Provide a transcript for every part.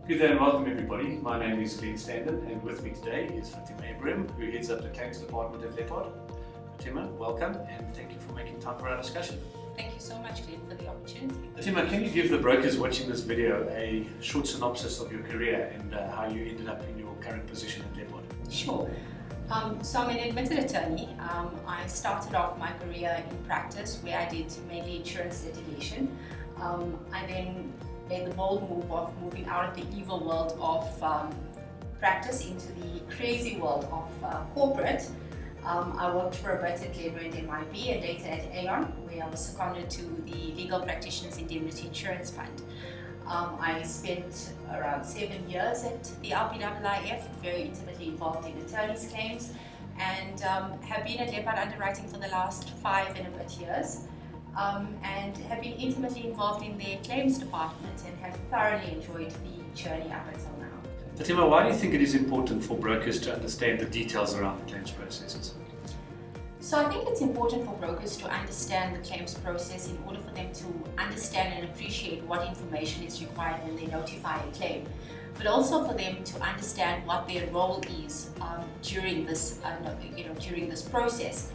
Good day and welcome everybody. My name is Glenn Standen and with me today is Fatima Ebrahim, who heads up the claims department at Leopard. Fatima, welcome and thank you for making time for our discussion. Thank you so much, Glenn, for the opportunity. Fatima, can you give the brokers watching this video a short synopsis of your career and how you ended up in your current position at Leopard? Sure. So I'm an admitted attorney. I started off my career in practice where I did mainly insurance litigation. I then made the bold move of moving out of the evil world of practice into the crazy world of corporate. I worked for a bit at Labour and NYB and later at Aon, where I was seconded to the Legal Practitioners Indemnity Insurance Fund. I spent around 7 years at the LPIIF, very intimately involved in attorneys' claims, and have been at Leopard Underwriting for the last 5 and a bit years. And have been intimately involved in their claims department and have thoroughly enjoyed the journey up until now. Fatima, why do you think it is important for brokers to understand the details around the claims processes? So I think it's important for brokers to understand the claims process in order for them to understand and appreciate what information is required when they notify a claim, but also for them to understand what their role is during this process.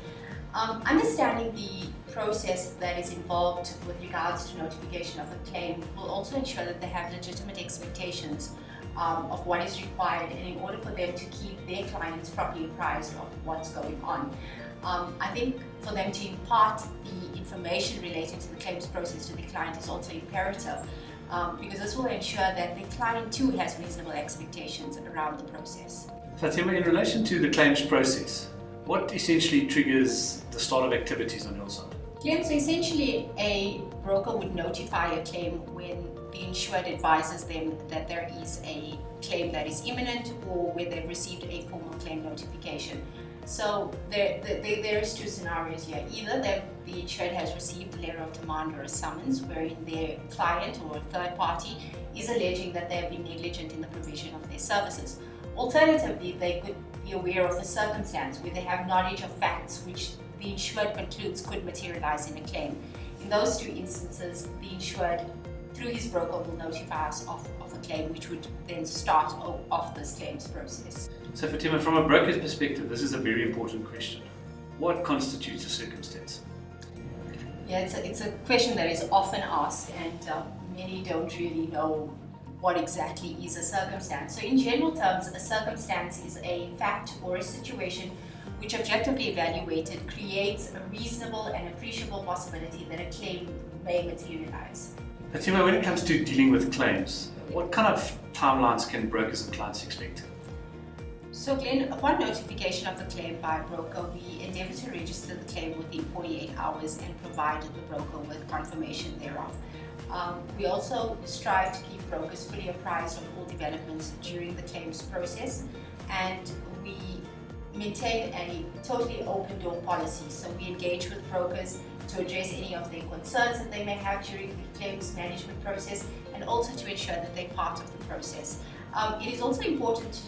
Understanding the process that is involved with regards to notification of a claim will also ensure that they have legitimate expectations of what is required, and in order for them to keep their clients properly apprised of what's going on. I think for them to impart the information related to the claims process to the client is also imperative, because this will ensure that the client too has reasonable expectations around the process. Fatima, in relation to the claims process, what essentially triggers the start of activities on your side? Glenn, so essentially a broker would notify a claim when the insured advises them that there is a claim that is imminent or where they've received a formal claim notification. So there's two scenarios here. Either the insured has received a letter of demand or a summons wherein their client or a third party is alleging that they have been negligent in the provision of their services. Alternatively, they could be aware of a circumstance where they have knowledge of facts which the insured concludes could materialize in a claim. In those two instances, the insured, through his broker, will notify us of a claim, which would then start off this claims process. So Fatima, from a broker's perspective, this is a very important question. What constitutes a circumstance? Yeah, it's a question that is often asked, and many don't really know what exactly is a circumstance. So in general terms, a circumstance is a fact or a situation which, objectively evaluated, creates a reasonable and appreciable possibility that a claim may materialize. Fatima, when it comes to dealing with claims, what kind of timelines can brokers and clients expect? So Glenn, upon notification of the claim by a broker, we endeavour to register the claim within 48 hours and provide the broker with confirmation thereof. We also strive to keep brokers fully apprised of all developments during the claims process, and we maintain a totally open door policy. So we engage with brokers to address any of their concerns that they may have during the claims management process, and also to ensure that they're part of the process. It is also important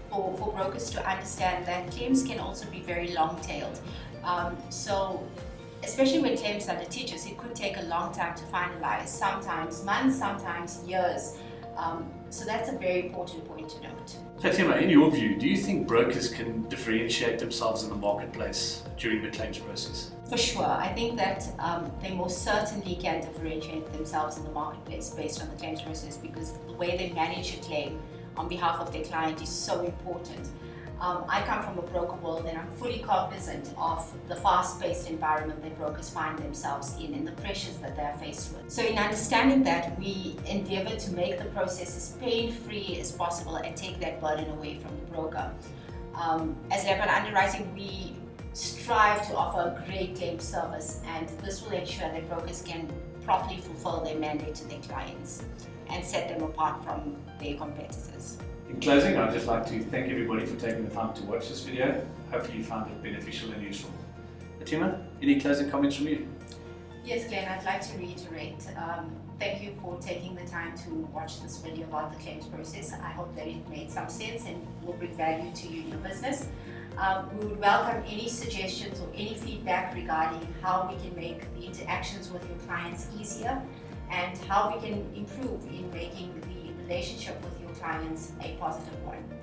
for brokers to understand that claims can also be very long-tailed. So especially when claims are litigious, it could take a long time to finalize, sometimes months, sometimes years. So that's a very important point to note. Fatima, in your view, do you think brokers can differentiate themselves in the marketplace during the claims process? For sure. I think that they most certainly can differentiate themselves in the marketplace based on the claims process, because the way they manage a claim on behalf of their client is so important. I come from a broker world and I'm fully cognizant of the fast-paced environment that brokers find themselves in and the pressures that they are faced with. So in understanding that, we endeavour to make the process as pain-free as possible and take that burden away from the broker. As Leopard Underwriting, we strive to offer a great claim service, and this will ensure that brokers can properly fulfill their mandate to their clients and set them apart from their competitors. In closing, I'd just like to thank everybody for taking the time to watch this video. Hopefully you found it beneficial and useful. Fatima, any closing comments from you? Yes, Glenn, I'd like to reiterate, thank you for taking the time to watch this video about the claims process. I hope that it made some sense and will bring value to you in your business. We would welcome any suggestions or any feedback regarding how we can make the interactions with your clients easier and how we can improve in making the relationship with your clients a positive one.